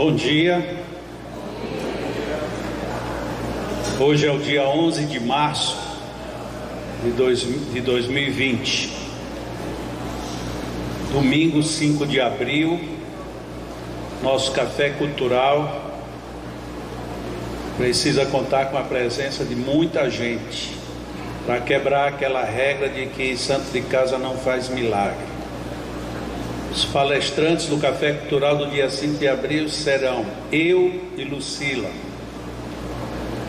Bom dia. Hoje é o dia 11 de março de 2020, domingo 5 de abril. Nosso café cultural precisa contar com a presença de muita gente para quebrar aquela regra de que santo de casa não faz milagre. Os palestrantes do café cultural do dia 5 de abril serão eu e Lucila.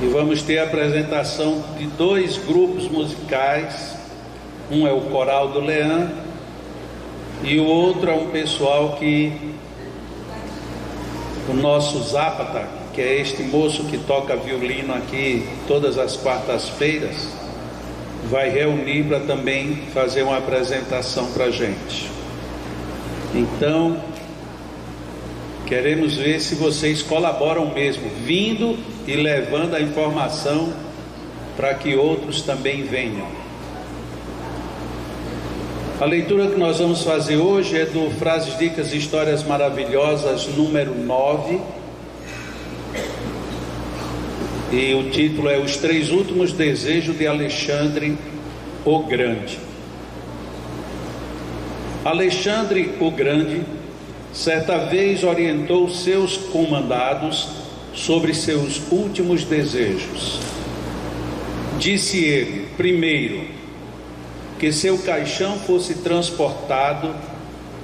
E vamos ter a apresentação de dois grupos musicais. Um é o Coral do Leão e o outro é um pessoal que o nosso Zapata, que é este moço que toca violino aqui todas as quartas-feiras, vai reunir para também fazer uma apresentação para a gente. Então, queremos ver se vocês colaboram mesmo, vindo e levando a informação para que outros também venham. A leitura que nós vamos fazer hoje é do Frases, Dicas e Histórias Maravilhosas, número 9. E o título é Os Três Últimos Desejos de Alexandre o Grande. Alexandre o Grande, certa vez orientou seus comandados sobre seus últimos desejos. Disse ele, primeiro, que seu caixão fosse transportado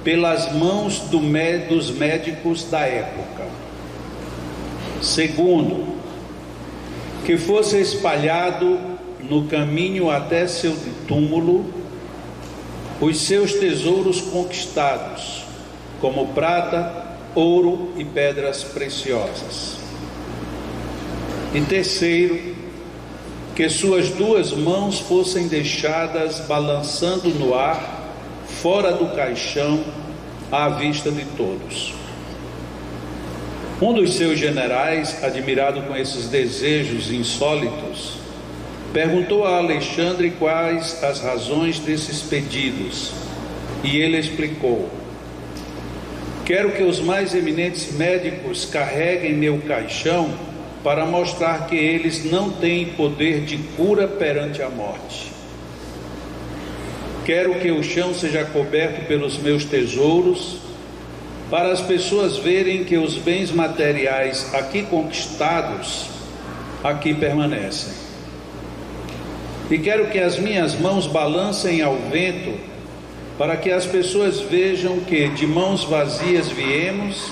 pelas mãos dos médicos da época. Segundo, que fosse espalhado no caminho até seu túmulo os seus tesouros conquistados, como prata, ouro e pedras preciosas. E terceiro, que suas duas mãos fossem deixadas balançando no ar, fora do caixão, à vista de todos. Um dos seus generais, admirado com esses desejos insólitos, perguntou a Alexandre quais as razões desses pedidos, e ele explicou: quero que os mais eminentes médicos carreguem meu caixão para mostrar que eles não têm poder de cura perante a morte. Quero que o chão seja coberto pelos meus tesouros, para as pessoas verem que os bens materiais aqui conquistados, aqui permanecem. E quero que as minhas mãos balancem ao vento, para que as pessoas vejam que de mãos vazias viemos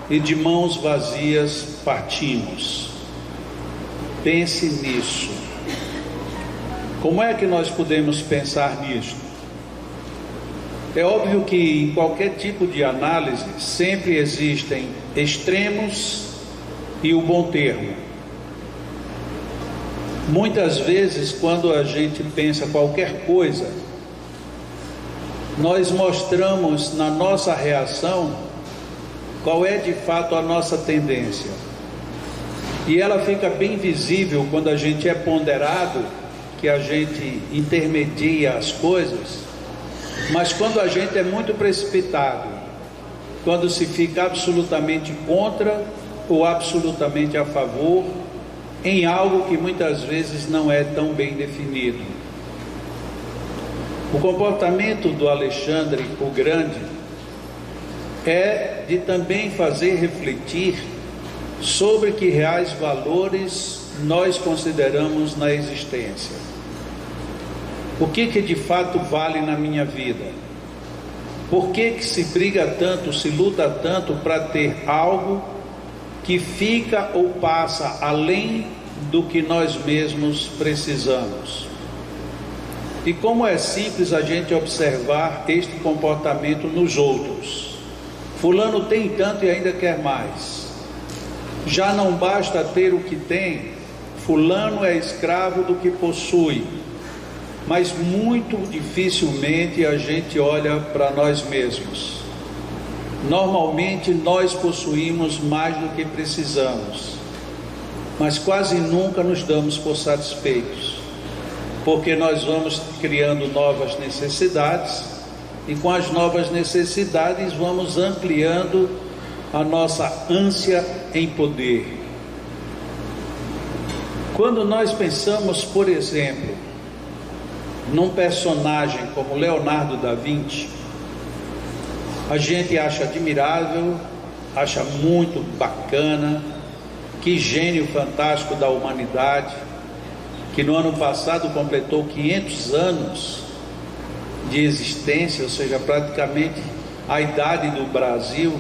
e de mãos vazias partimos. Pense nisso. Como é que nós podemos pensar nisso? É óbvio que em qualquer tipo de análise sempre existem extremos e o bom termo. Muitas vezes, quando a gente pensa qualquer coisa, nós mostramos na nossa reação qual é de fato a nossa tendência. E ela fica bem visível quando a gente é ponderado, que a gente intermedia as coisas, mas quando a gente é muito precipitado, quando se fica absolutamente contra ou absolutamente a favor, em algo que muitas vezes não é tão bem definido. O comportamento do Alexandre o Grande é de também fazer refletir sobre que reais valores nós consideramos na existência. O que de fato vale na minha vida? Por que se briga tanto, se luta tanto para ter algo que fica ou passa além do que nós mesmos precisamos? E como é simples a gente observar este comportamento nos outros. Fulano tem tanto e ainda quer mais. Já não basta ter o que tem, fulano é escravo do que possui. Mas muito dificilmente a gente olha para nós mesmos. Normalmente nós possuímos mais do que precisamos, mas quase nunca nos damos por satisfeitos, porque nós vamos criando novas necessidades e com as novas necessidades vamos ampliando a nossa ânsia em poder. Quando nós pensamos, por exemplo, num personagem como Leonardo da Vinci, a gente acha admirável, acha muito bacana, que gênio fantástico da humanidade, que no ano passado completou 500 anos de existência, ou seja, praticamente a idade do Brasil.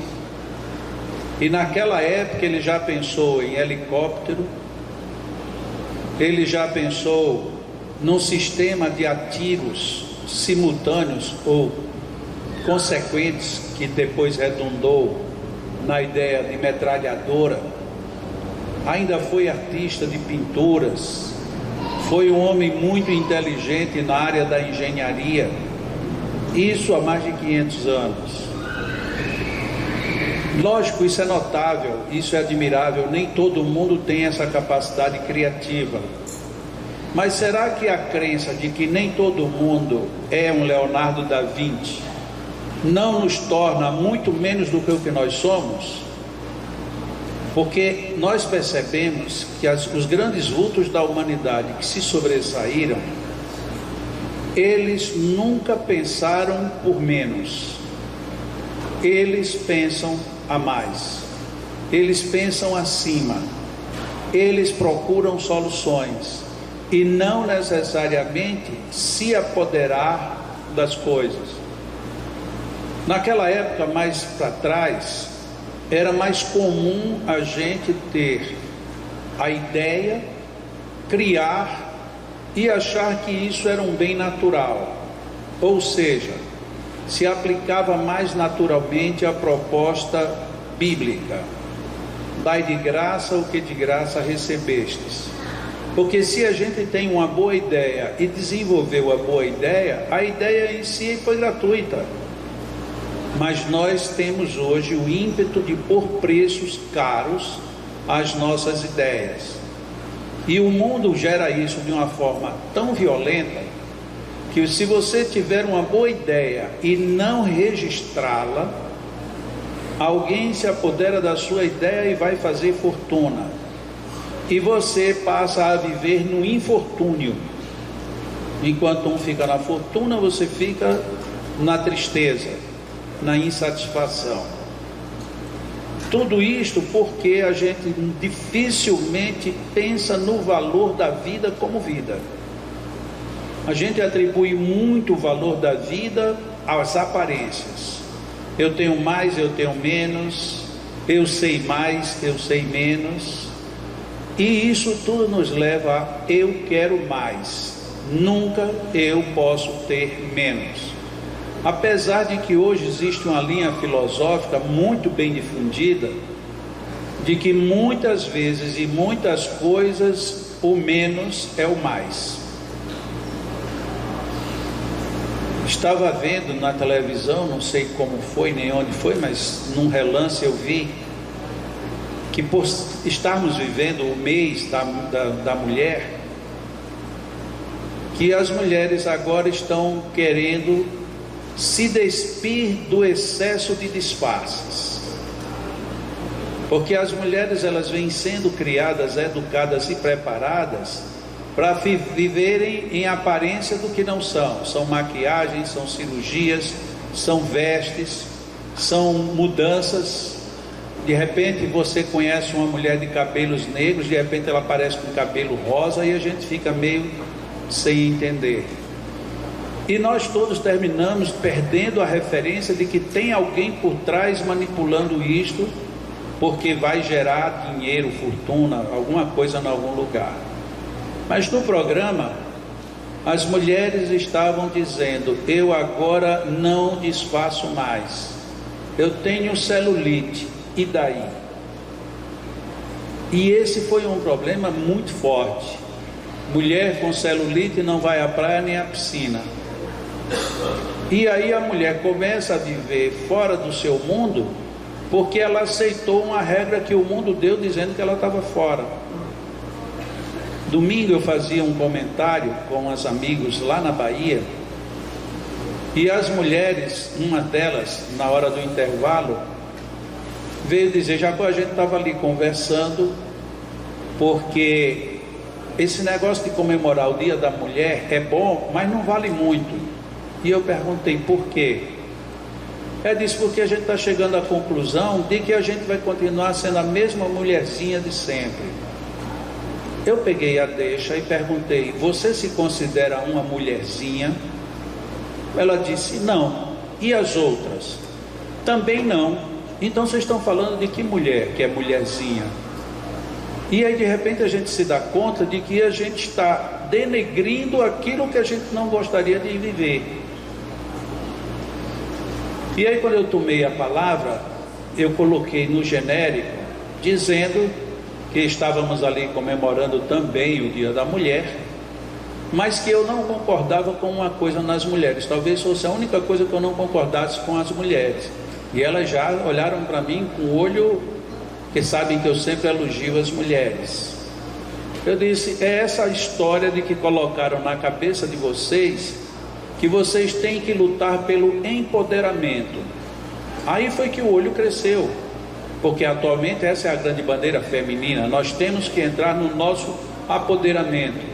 E naquela época ele já pensou em helicóptero, ele já pensou num sistema de atiros simultâneos ou consequentes, que depois redundou na ideia de metralhadora. Ainda foi artista de pinturas, foi um homem muito inteligente na área da engenharia, isso há mais de 500 anos. Lógico, isso é notável, isso é admirável, nem todo mundo tem essa capacidade criativa. Mas será que a crença de que nem todo mundo é um Leonardo da Vinci não nos torna muito menos do que o que nós somos? Porque nós percebemos que os grandes vultos da humanidade que se sobressaíram, eles nunca pensaram por menos, eles pensam a mais, eles pensam acima, eles procuram soluções e não necessariamente se apoderar das coisas. Naquela época, mais para trás, era mais comum a gente ter a ideia, criar e achar que isso era um bem natural, ou seja, se aplicava mais naturalmente a proposta bíblica: dai de graça o que de graça recebestes. Porque se a gente tem uma boa ideia e desenvolveu a boa ideia, a ideia em si foi gratuita. Mas nós temos hoje o ímpeto de pôr preços caros às nossas ideias. E o mundo gera isso de uma forma tão violenta que, se você tiver uma boa ideia e não registrá-la, alguém se apodera da sua ideia e vai fazer fortuna. E você passa a viver no infortúnio. Enquanto um fica na fortuna, você fica na tristeza, na insatisfação. Tudo isto porque a gente dificilmente pensa no valor da vida como vida. A gente atribui muito valor da vida às aparências. Eu tenho mais, eu tenho menos, eu sei mais, eu sei menos. E isso tudo nos leva a eu quero mais, nunca eu posso ter menos. Apesar de que hoje existe uma linha filosófica muito bem difundida, de que muitas vezes e muitas coisas o menos é o mais. Estava vendo na televisão, não sei como foi nem onde foi, mas num relance eu vi que, por estarmos vivendo o mês da mulher, que as mulheres agora estão querendo se despir do excesso de disfarces, porque as mulheres, elas vêm sendo criadas, educadas e preparadas para viverem em aparência do que não são. São maquiagens, são cirurgias, são vestes, são mudanças. De repente você conhece uma mulher de cabelos negros, de repente ela aparece com cabelo rosa e a gente fica meio sem entender. E nós todos terminamos perdendo a referência de que tem alguém por trás manipulando isto, porque vai gerar dinheiro, fortuna, alguma coisa em algum lugar. Mas no programa, as mulheres estavam dizendo: eu agora não disfarço mais, eu tenho celulite, e daí? E esse foi um problema muito forte. Mulher com celulite não vai à praia nem à piscina. E aí a mulher começa a viver fora do seu mundo, porque ela aceitou uma regra que o mundo deu, dizendo que ela estava fora. Domingo eu fazia um comentário com as amigos lá na Bahia, e as mulheres, uma delas, na hora do intervalo, veio dizer: Jacó, a gente estava ali conversando, porque esse negócio de comemorar o Dia da Mulher é bom, mas não vale muito. E eu perguntei: por quê? Ela disse: porque a gente está chegando à conclusão de que a gente vai continuar sendo a mesma mulherzinha de sempre. Eu peguei a deixa e perguntei: você se considera uma mulherzinha? Ela disse: não. E as outras? Também não. Então vocês estão falando de que mulher que é mulherzinha? E aí de repente a gente se dá conta de que a gente está denegrindo aquilo que a gente não gostaria de viver. E aí quando eu tomei a palavra, eu coloquei no genérico, dizendo que estávamos ali comemorando também o Dia da Mulher, mas que eu não concordava com uma coisa nas mulheres. Talvez fosse a única coisa que eu não concordasse com as mulheres. E elas já olharam para mim com o olho, que sabem que eu sempre elogio as mulheres. Eu disse: é essa história de que colocaram na cabeça de vocês, que vocês têm que lutar pelo empoderamento. Aí foi que o olho cresceu, porque atualmente essa é a grande bandeira feminina. Nós temos que entrar no nosso apoderamento.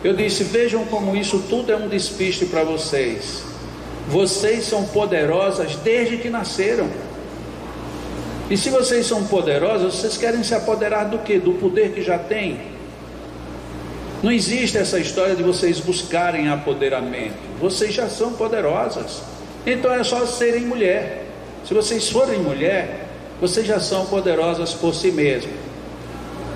Eu disse: vejam como isso tudo é um despiste para vocês. Vocês são poderosas desde que nasceram. E se vocês são poderosas, vocês querem se apoderar do quê? Do poder que já tem? Não existe essa história de vocês buscarem apoderamento. Vocês já são poderosas. Então é só serem mulher. Se vocês forem mulher, vocês já são poderosas por si mesmas.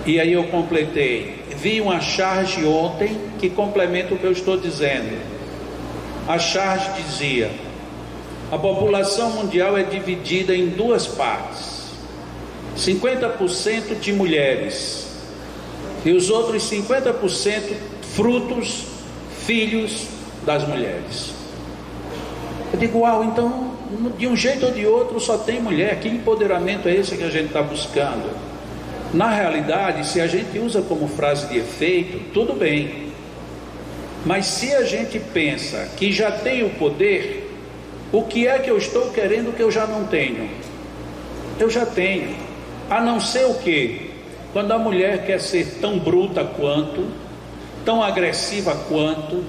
E aí eu completei: vi uma charge ontem que complementa o que eu estou dizendo. A charge dizia: a população mundial é dividida em duas partes, 50% de mulheres e os outros 50% frutos, filhos das mulheres. Eu digo: uau, então de um jeito ou de outro só tem mulher. Que empoderamento é esse que a gente está buscando? Na realidade, se a gente usa como frase de efeito, tudo bem. Mas se a gente pensa que já tem o poder, o que é que eu estou querendo que eu já não tenho? Eu já tenho. A não ser o quê? Quando a mulher quer ser tão bruta quanto, tão agressiva quanto,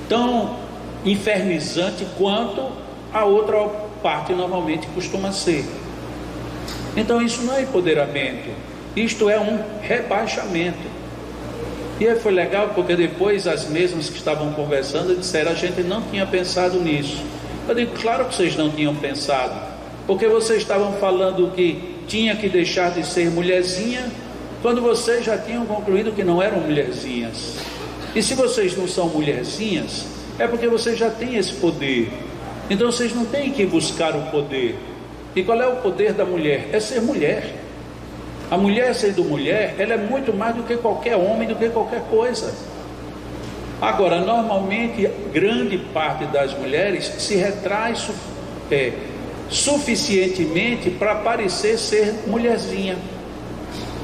tão infernizante quanto a outra parte normalmente costuma ser. Então isso não é empoderamento, isto é um rebaixamento. E aí foi legal, porque depois as mesmas que estavam conversando disseram: a gente não tinha pensado nisso. Eu digo: claro que vocês não tinham pensado, porque vocês estavam falando que tinha que deixar de ser mulherzinha, quando vocês já tinham concluído que não eram mulherzinhas. E se vocês não são mulherzinhas, é porque vocês já têm esse poder. Então vocês não têm que buscar o poder. E qual é o poder da mulher? É ser mulher. A mulher sendo mulher, ela é muito mais do que qualquer homem, do que qualquer coisa. Agora, normalmente, grande parte das mulheres se retrai suficientemente para parecer ser mulherzinha,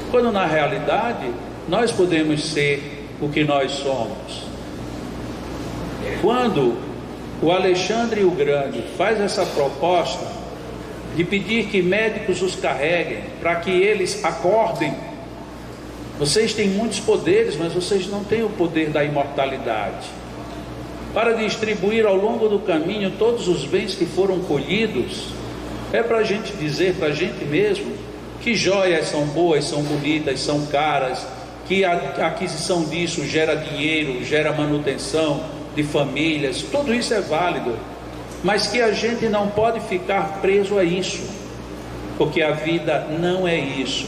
quando na realidade nós podemos ser o que nós somos. Quando o Alexandre o Grande faz essa proposta de pedir que médicos os carreguem, para que eles acordem: vocês têm muitos poderes, mas vocês não têm o poder da imortalidade, para distribuir ao longo do caminho todos os bens que foram colhidos. É para a gente dizer para a gente mesmo que joias são boas, são bonitas, são caras, que a aquisição disso gera dinheiro, gera manutenção de famílias, tudo isso é válido, mas que a gente não pode ficar preso a isso, porque a vida não é isso.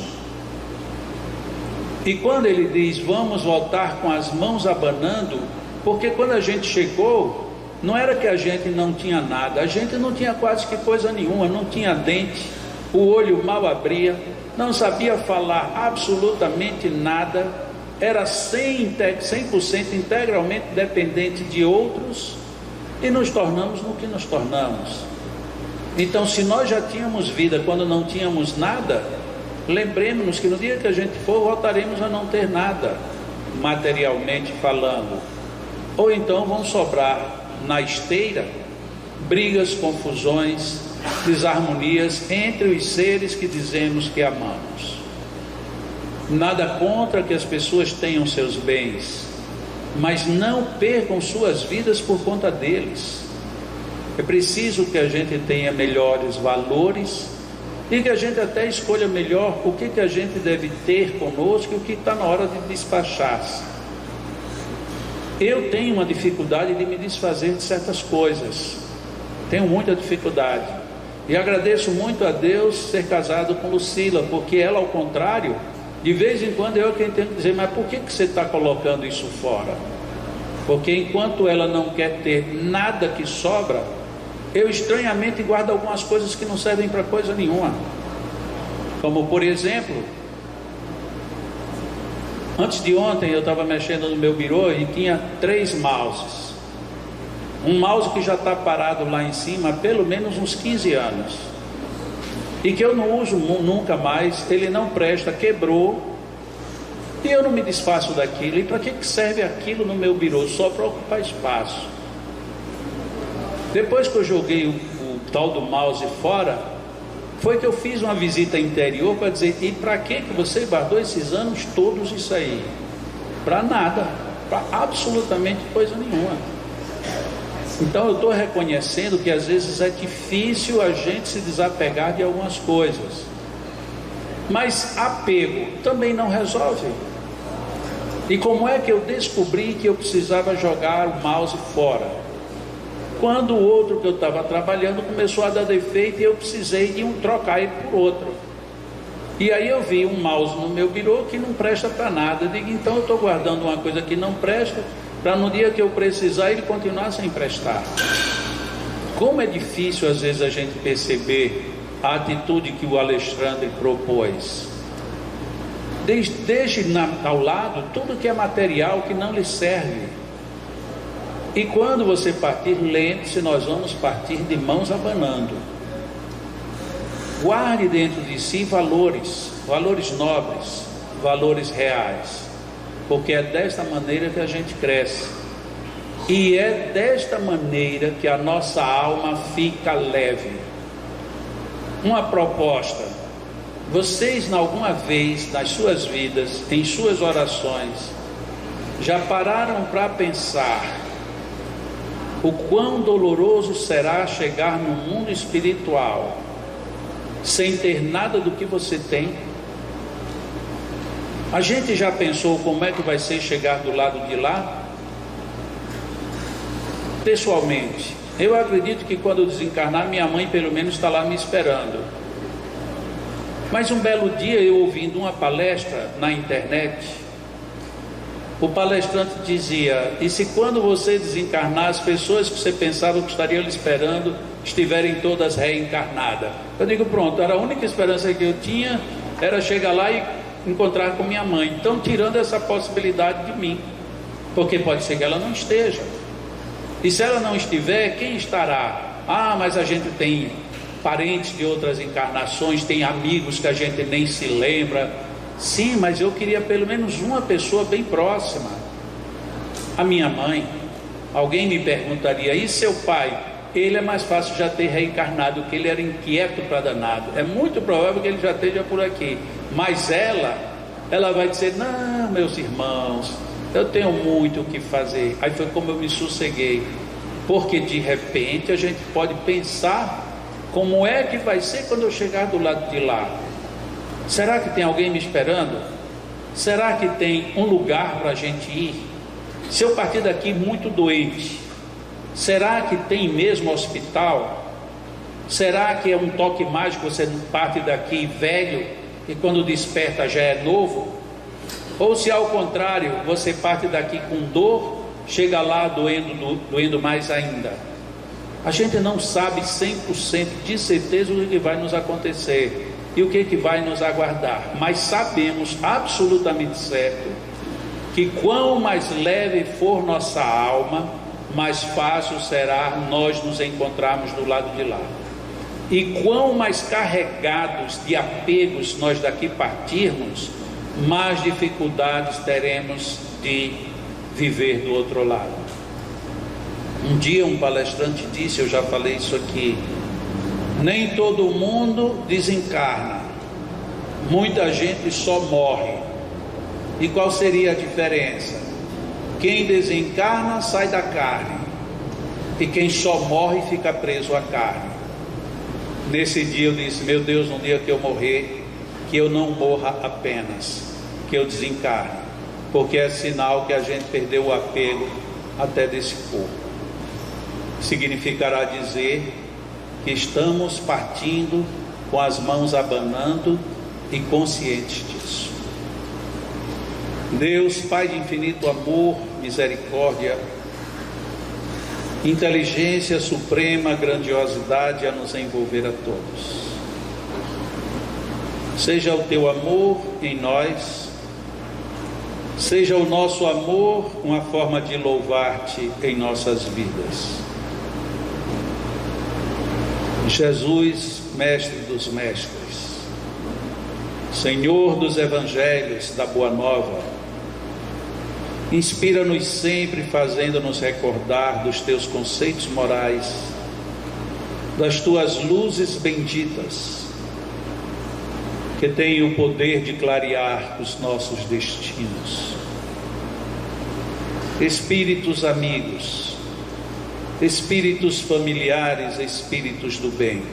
E quando ele diz: vamos voltar com as mãos abanando, porque quando a gente chegou, não era que a gente não tinha nada, a gente não tinha quase que coisa nenhuma, não tinha dente, o olho mal abria, não sabia falar absolutamente nada, era 100% integralmente dependente de outros, e nos tornamos no que nos tornamos. Então, se nós já tínhamos vida quando não tínhamos nada, lembremos-nos que no dia que a gente for, voltaremos a não ter nada, materialmente falando. Ou então vão sobrar na esteira brigas, confusões, desarmonias entre os seres que dizemos que amamos. Nada contra que as pessoas tenham seus bens, mas não percam suas vidas por conta deles. É preciso que a gente tenha melhores valores e que a gente até escolha melhor o que a gente deve ter conosco e o que está na hora de despachar-se. Eu tenho uma dificuldade de me desfazer de certas coisas, tenho muita dificuldade, e agradeço muito a Deus ser casado com Lucila, porque ela, ao contrário, de vez em quando eu que tento dizer, mas por que você está colocando isso fora? Porque enquanto ela não quer ter nada que sobra, eu estranhamente guardo algumas coisas que não servem para coisa nenhuma. Como por exemplo, antes de ontem eu estava mexendo no meu birô e tinha 3 mouses. Um mouse que já está parado lá em cima há pelo menos uns 15 anos. E que eu não uso nunca mais, ele não presta, quebrou. E eu não me desfaço daquilo. E para que serve aquilo no meu birô? Só para ocupar espaço. Depois que eu joguei o tal do mouse fora, foi que eu fiz uma visita interior para dizer, e para que você guardou esses anos todos isso aí? Para nada, para absolutamente coisa nenhuma. Então eu estou reconhecendo que às vezes é difícil a gente se desapegar de algumas coisas, mas apego também não resolve. E como é que eu descobri que eu precisava jogar o mouse fora? Quando o outro que eu estava trabalhando começou a dar defeito e eu precisei de trocar ele por outro. E aí eu vi um mouse no meu birô que não presta para nada. Eu digo, então eu estou guardando uma coisa que não presta, para no dia que eu precisar ele continuar sem prestar. Como é difícil às vezes a gente perceber a atitude que o Alexandre propôs. Deixe ao lado tudo que é material que não lhe serve. E quando você partir, lembre-se, nós vamos partir de mãos abanando. Guarde dentro de si valores nobres, valores reais, porque é desta maneira que a gente cresce, e é desta maneira que a nossa alma fica leve. Uma proposta: vocês alguma vez nas suas vidas, em suas orações, já pararam para pensar o quão doloroso será chegar no mundo espiritual sem ter nada do que você tem? A gente já pensou como é que vai ser chegar do lado de lá? Pessoalmente, eu acredito que quando eu desencarnar, minha mãe pelo menos está lá me esperando. Mas um belo dia, eu ouvindo uma palestra na internet, o palestrante dizia, e se quando você desencarnar, as pessoas que você pensava que estariam lhe esperando, estiverem todas reencarnadas? Eu digo, pronto, era a única esperança que eu tinha, era chegar lá e encontrar com minha mãe. Então, tirando essa possibilidade de mim, porque pode ser que ela não esteja. E se ela não estiver, quem estará? Ah, mas a gente tem parentes de outras encarnações, tem amigos que a gente nem se lembra. Sim, mas eu queria pelo menos uma pessoa bem próxima. A minha mãe. Alguém me perguntaria, e seu pai? Ele é mais fácil já ter reencarnado, porque ele era inquieto para danado. É muito provável que ele já esteja por aqui. Mas ela vai dizer, não, meus irmãos, eu tenho muito o que fazer. Aí foi como eu me sosseguei, porque de repente a gente pode pensar como é que vai ser quando eu chegar do lado de lá. Será que tem alguém me esperando? Será que tem um lugar para a gente ir? Se eu partir daqui muito doente, será que tem mesmo hospital? Será que é um toque mágico, você parte daqui velho e quando desperta já é novo? Ou se ao contrário, você parte daqui com dor, chega lá doendo mais ainda? A gente não sabe 100% de certeza o que vai nos acontecer e o que vai nos aguardar, mas sabemos absolutamente certo que quão mais leve for nossa alma, mais fácil será nós nos encontrarmos do lado de lá. E quão mais carregados de apegos nós daqui partirmos, mais dificuldades teremos de viver do outro lado. Um dia um palestrante disse, eu já falei isso aqui, Nem todo mundo desencarna, muita gente só morre. E qual seria a diferença? Quem desencarna sai da carne, e quem só morre fica preso à carne. Nesse dia eu disse: meu Deus, no dia que eu morrer, que eu não morra apenas, que eu desencarne, porque é sinal que a gente perdeu o apego até desse corpo. Significará dizer que estamos partindo com as mãos abanando e conscientes disso. Deus, Pai de infinito amor, misericórdia, inteligência suprema, grandiosidade a nos envolver a todos. Seja o teu amor em nós, seja o nosso amor uma forma de louvar-te em nossas vidas. Jesus, Mestre dos Mestres, Senhor dos Evangelhos, da Boa Nova, inspira-nos sempre, fazendo-nos recordar dos teus conceitos morais, das tuas luzes benditas, que têm o poder de clarear os nossos destinos. Espíritos amigos, espíritos familiares, espíritos do bem,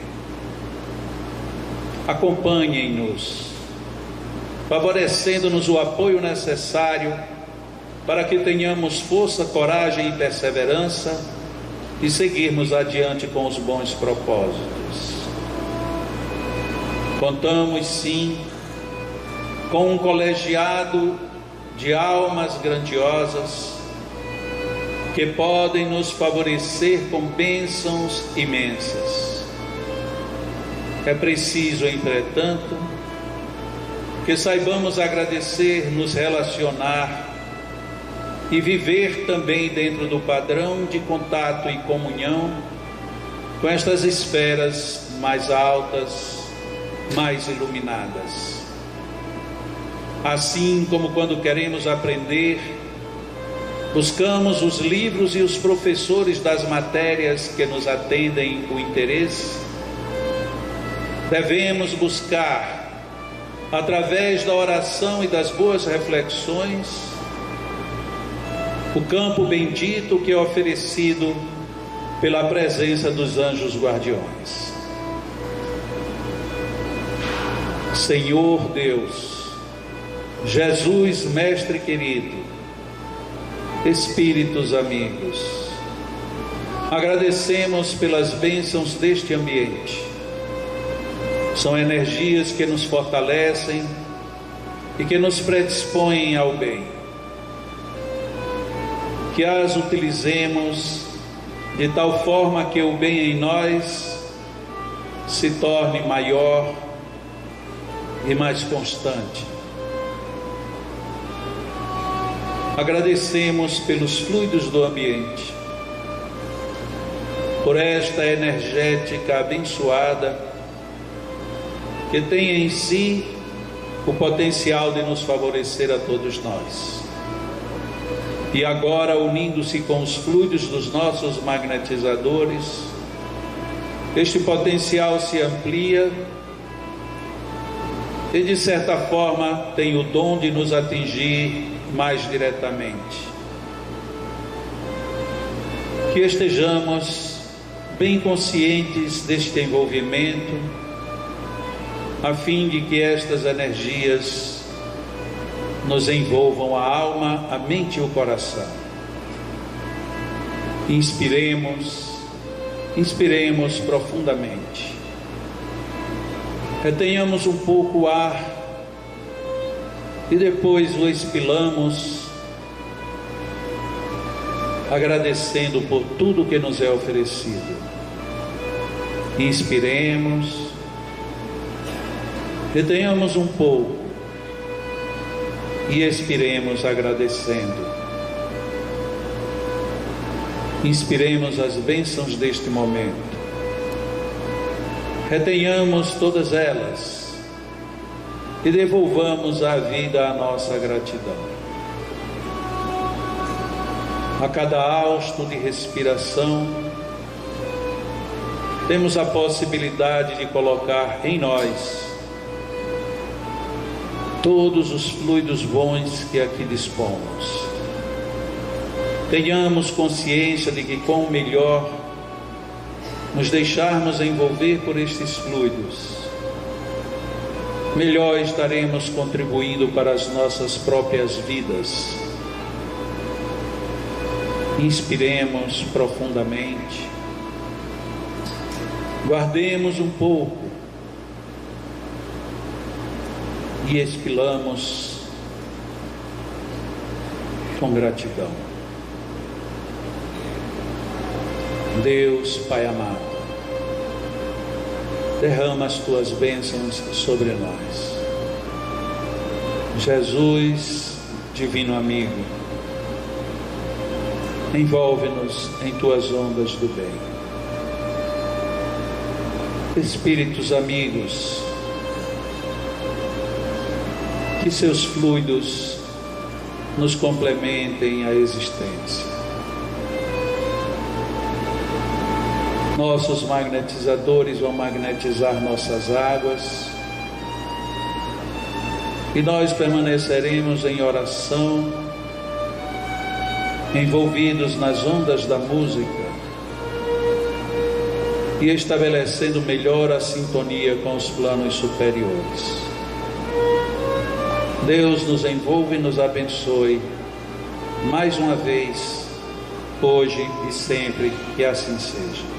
acompanhem-nos, favorecendo-nos o apoio necessário para que tenhamos força, coragem e perseverança e seguirmos adiante com os bons propósitos. Contamos sim com um colegiado de almas grandiosas que podem nos favorecer com bênçãos imensas. É preciso, entretanto, que saibamos agradecer, nos relacionar e viver também dentro do padrão de contato e comunhão com estas esferas mais altas, mais iluminadas. Assim como quando queremos aprender, buscamos os livros e os professores das matérias que nos atendem o interesse, devemos buscar, através da oração e das boas reflexões, o campo bendito que é oferecido pela presença dos anjos guardiões. Senhor Deus, Jesus, Mestre querido, Espíritos amigos, agradecemos pelas bênçãos deste ambiente. São energias que nos fortalecem e que nos predispõem ao bem. Que as utilizemos de tal forma que o bem em nós se torne maior e mais constante. Agradecemos pelos fluidos do ambiente, por esta energética abençoada que tem em si o potencial de nos favorecer a todos nós. E agora, unindo-se com os fluidos dos nossos magnetizadores, este potencial se amplia e, de certa forma, tem o dom de nos atingir mais diretamente. Que estejamos bem conscientes deste envolvimento, a fim de que estas energias nos envolvam a alma, a mente e o coração. Inspiremos profundamente. Retenhamos um pouco o ar e depois o expelamos, agradecendo por tudo que nos é oferecido. Inspiremos, retenhamos um pouco e expiremos agradecendo. Inspiremos as bênçãos deste momento. Retenhamos todas elas e devolvamos à vida a nossa gratidão. A cada hausto de respiração, temos a possibilidade de colocar em nós todos os fluidos bons que aqui dispomos. Tenhamos consciência de que, com o melhor, nos deixarmos envolver por estes fluidos, melhor estaremos contribuindo para as nossas próprias vidas. Inspiremos profundamente, guardemos um pouco e expelamos com gratidão. Deus, Pai amado, derrama as tuas bênçãos sobre nós. Jesus, divino amigo, envolve-nos em tuas ondas do bem. Espíritos amigos, que seus fluidos nos complementem a existência. Nossos magnetizadores vão magnetizar nossas águas e nós permaneceremos em oração, envolvidos nas ondas da música e estabelecendo melhor a sintonia com os planos superiores. Deus nos envolve e nos abençoe mais uma vez, hoje e sempre, que assim seja.